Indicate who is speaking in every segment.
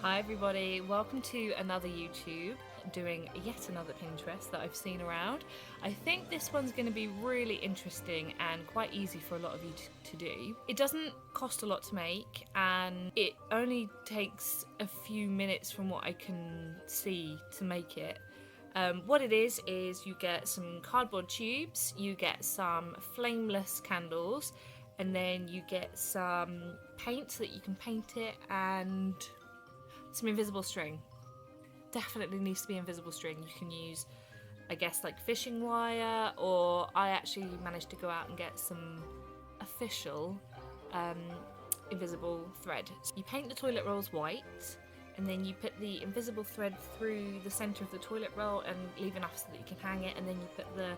Speaker 1: Hi everybody, welcome to another YouTube, doing yet another Pinterest that I've seen around. I think this one's going to be really interesting and quite easy for a lot of you to do. It doesn't cost a lot to make and it only takes a few minutes from what I can see to make it. What it is you get some cardboard tubes, you get some flameless candles, and then you get some paint so that you can paint it, and some invisible string. Definitely needs to be invisible string. You can use, I guess, like fishing wire, or I actually managed to go out and get some official invisible thread. So you paint the toilet rolls white, and then you put the invisible thread through the centre of the toilet roll and leave enough so that you can hang it, and then you put the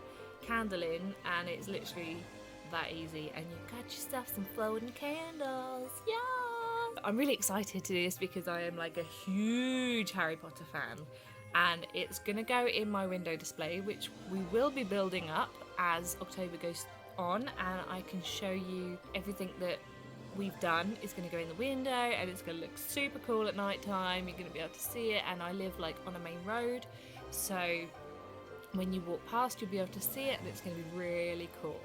Speaker 1: candle in, and it's literally that easy, and you've got yourself some floating candles. Yeah! I'm really excited to do this because I am like a huge Harry Potter fan, and it's gonna go in my window display, which we will be building up as October goes on, and I can show you everything that we've done. It's gonna go in the window and it's gonna look super cool at night time. You're gonna be able to see it, and I live like on a main road, so when you walk past you'll be able to see it, and it's gonna be really cool.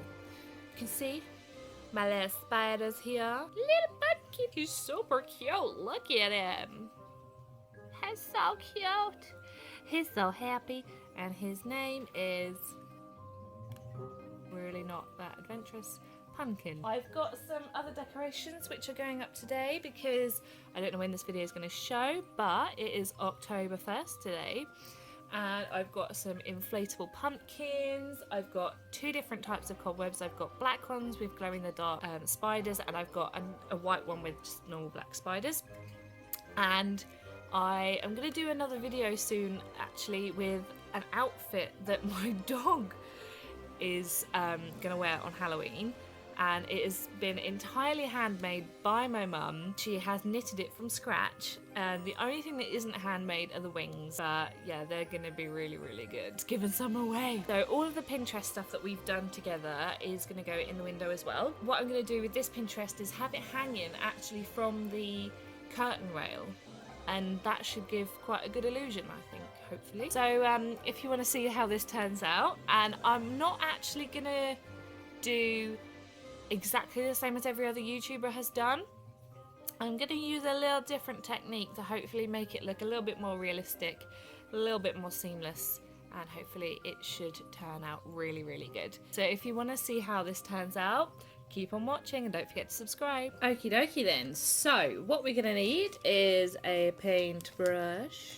Speaker 1: You can see my little spider's here. Little pumpkin. He's super cute. Look at him. He's so cute. He's so happy. And his name is... really not that adventurous. Pumpkin. I've got some other decorations which are going up today because I don't know when this video is going to show, but it is October 1st today. And I've got some inflatable pumpkins. I've got two different types of cobwebs. I've got black ones with glow-in-the-dark spiders, and I've got a white one with just normal black spiders. And I am going to do another video soon, actually, with an outfit that my dog is going to wear on Halloween. And it has been entirely handmade by my mum. She has knitted it from scratch, and the only thing that isn't handmade are the wings. But yeah, they're gonna be really, really good. Giving some away. So all of the Pinterest stuff that we've done together is gonna go in the window as well. What I'm gonna do with this Pinterest is have it hanging actually from the curtain rail, and that should give quite a good illusion, I think, hopefully. So if you wanna see how this turns out, and I'm not actually gonna do exactly the same as every other YouTuber has done. I'm going to use a little different technique to hopefully make it look a little bit more realistic, a little bit more seamless, and hopefully it should turn out really, really good. So if you want to see how this turns out, keep on watching and don't forget to subscribe. Okie dokie then. So what we're going to need is a paintbrush,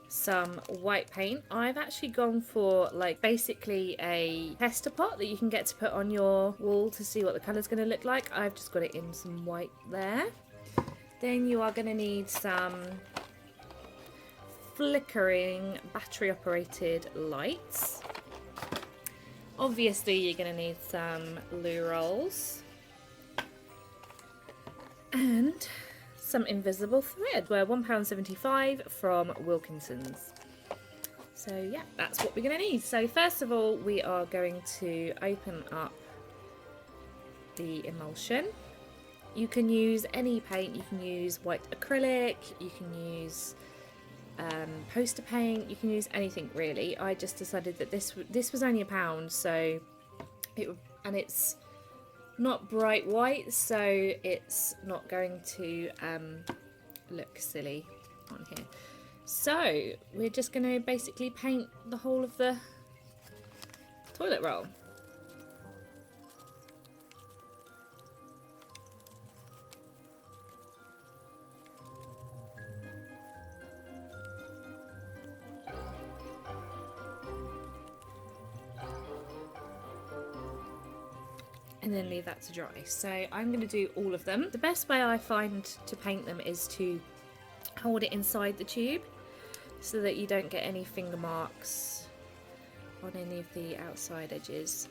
Speaker 1: some white paint. I've actually gone for like basically a tester pot that you can get to put on your wall to see what the colour's going to look like. I've just got it in some white there. Then you are going to need some flickering battery operated lights. Obviously you're going to need some loo rolls and some invisible thread. We're £1.75 from Wilkinson's. So yeah, that's what we're going to need. So first of all, we are going to open up the emulsion. You can use any paint. You can use white acrylic, you can use poster paint, you can use anything really. I just decided that this was only £1, so it's not bright white, so it's not going to look silly on here. So we're just going to basically paint the whole of the toilet roll. And then leave that to dry. So I'm going to do all of them. The best way I find to paint them is to hold it inside the tube so that you don't get any finger marks on any of the outside edges.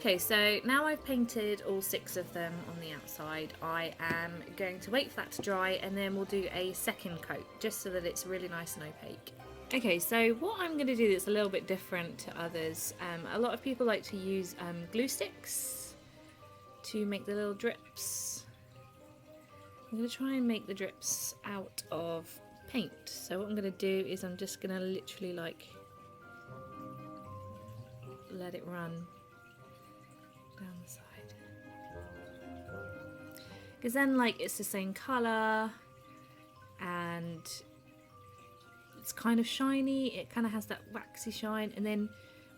Speaker 1: Okay, so now I've painted all 6 of them on the outside. I am going to wait for that to dry, and then we'll do a second coat just so that it's really nice and opaque. Okay, so what I'm going to do that's a little bit different to others, a lot of people like to use glue sticks to make the little drips. I'm going to try and make the drips out of paint. So what I'm going to do is I'm just going to literally like let it run down the side. Because then like it's the same colour and it's kind of shiny, it kind of has that waxy shine, and then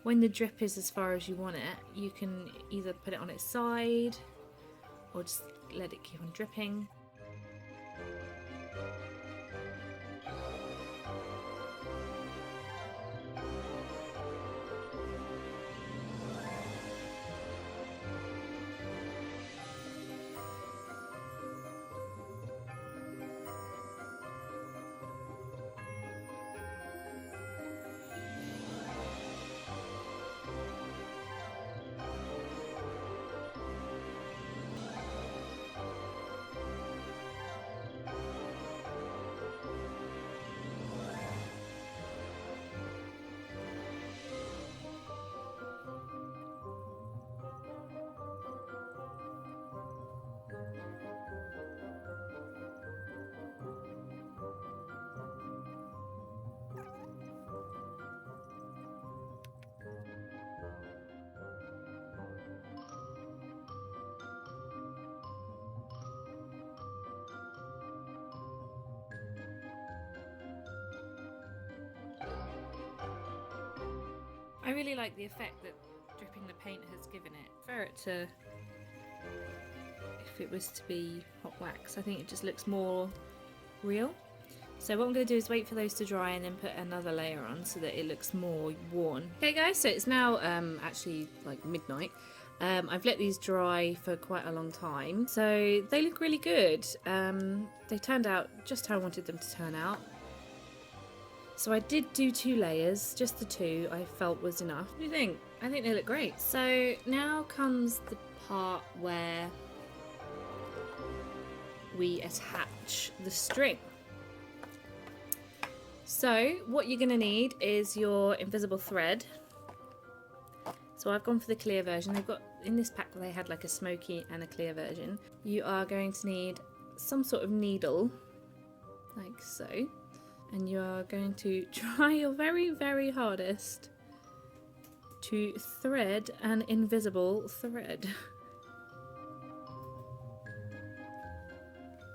Speaker 1: when the drip is as far as you want it, you can either put it on its side or just let it keep on dripping. I really like the effect that dripping the paint has given it. Prefer it to if it was to be hot wax. I think it just looks more real. So what I'm going to do is wait for those to dry and then put another layer on so that it looks more worn. Okay guys, so it's now actually like midnight. I've let these dry for quite a long time, so they look really good. They turned out just how I wanted them to turn out. So I did do 2 layers, just the 2 I felt was enough. What do you think? I think they look great. So now comes the part where we attach the string. So what you're going to need is your invisible thread. So I've gone for the clear version. They've got, in this pack they had like a smoky and a clear version. You are going to need some sort of needle, like so. And you are going to try your very, very hardest to thread an invisible thread.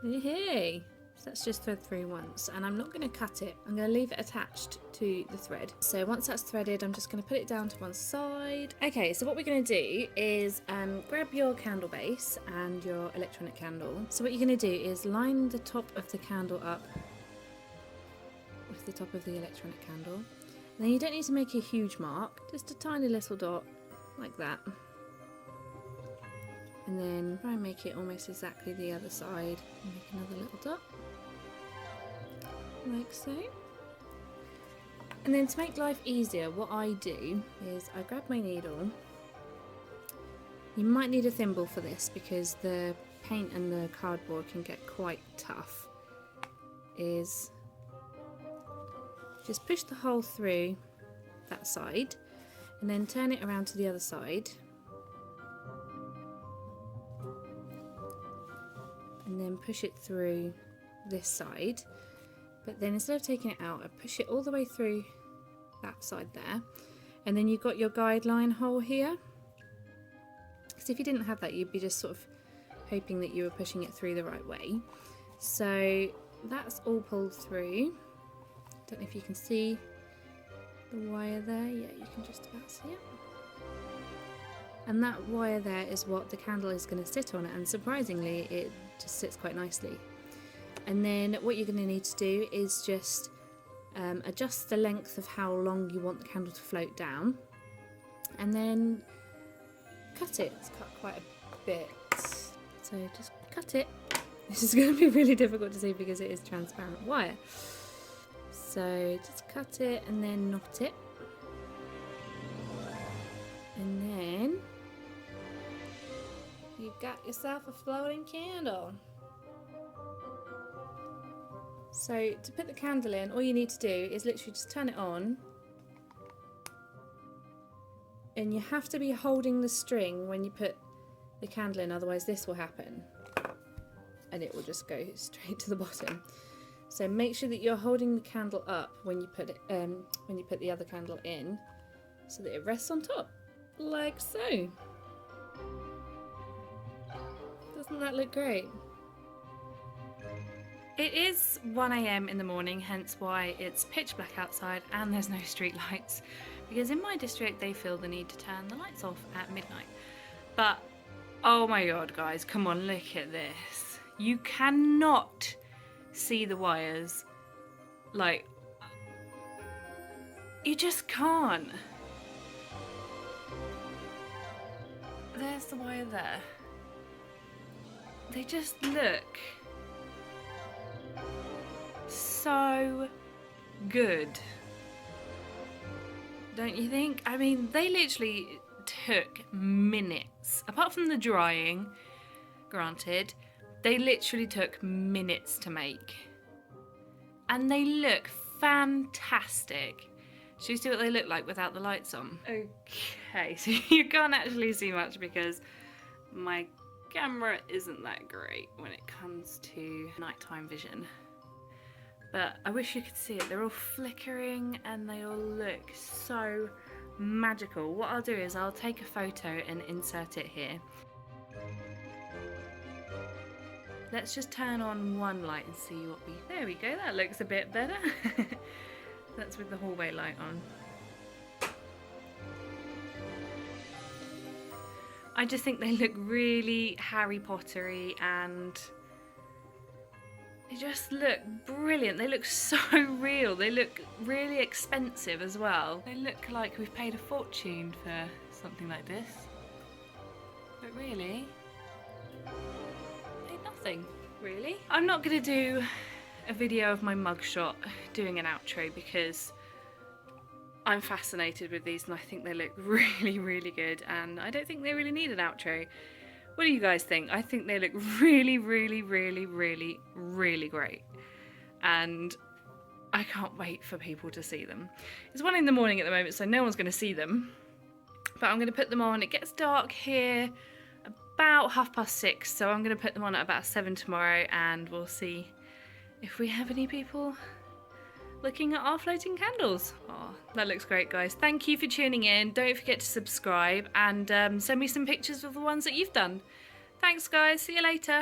Speaker 1: Hey! So let's just thread through once, and I'm not going to cut it. I'm going to leave it attached to the thread. So once that's threaded, I'm just going to put it down to one side. Okay, so what we're going to do is grab your candle base and your electronic candle. So what you're going to do is line the top of the candle up with the top of the electronic candle. And then you don't need to make a huge mark, just a tiny little dot like that. And then try and make it almost exactly the other side. Make another little dot, like so. And then to make life easier, what I do is I grab my needle. You might need a thimble for this because the paint and the cardboard can get quite tough. Is just push the hole through that side and then turn it around to the other side. And then push it through this side, but then instead of taking it out, I push it all the way through that side there, and then you've got your guideline hole here, because if you didn't have that you'd be just sort of hoping that you were pushing it through the right way. So that's all pulled through. Don't know if you can see the wire there. Yeah, you can just about see it. And that wire there is what the candle is going to sit on, and surprisingly it just sits quite nicely. And then what you're going to need to do is just adjust the length of how long you want the candle to float down, and then cut it. It's cut quite a bit, so just cut it. This is going to be really difficult to see because it is transparent wire. So just cut it and then knot it, and then you've got yourself a floating candle. So to put the candle in, all you need to do is literally just turn it on. And you have to be holding the string when you put the candle in, otherwise this will happen. And it will just go straight to the bottom. So make sure that you're holding the candle up when you put it, when you put the other candle in, so that it rests on top, like so. Doesn't that look great? It is 1 AM in the morning, hence why it's pitch black outside and there's no street lights, because in my district they feel the need to turn the lights off at midnight. But oh my god guys, come on, look at this. You cannot see the wires, like, you just can't. There's the wire there. They just look so good, don't you think? I mean, they literally took minutes, apart from the drying, granted, they literally took minutes to make. And they look fantastic. Should we see what they look like without the lights on? Okay, so you can't actually see much because my camera isn't that great when it comes to nighttime vision. But I wish you could see it. They're all flickering and they all look so magical. What I'll do is I'll take a photo and insert it here. Let's just turn on one light and see what we... There we go, that looks a bit better. That's with the hallway light on. I just think they look really Harry Pottery and they just look brilliant. They look so real. They look really expensive as well. They look like we've paid a fortune for something like this. But really, paid nothing, really. I'm not gonna do a video of my mugshot doing an outro because I'm fascinated with these and I think they look really, really good, and I don't think they really need an outro. What do you guys think? I think they look really, really, really, really, really great. And I can't wait for people to see them. It's 1 in the morning at the moment, so no one's going to see them. But I'm going to put them on. It gets dark here about 6:30, so I'm going to put them on at about 7 tomorrow, and we'll see if we have any people looking at our floating candles. Oh, that looks great, guys. Thank you for tuning in. Don't forget to subscribe and send me some pictures of the ones that you've done. Thanks, guys. See you later.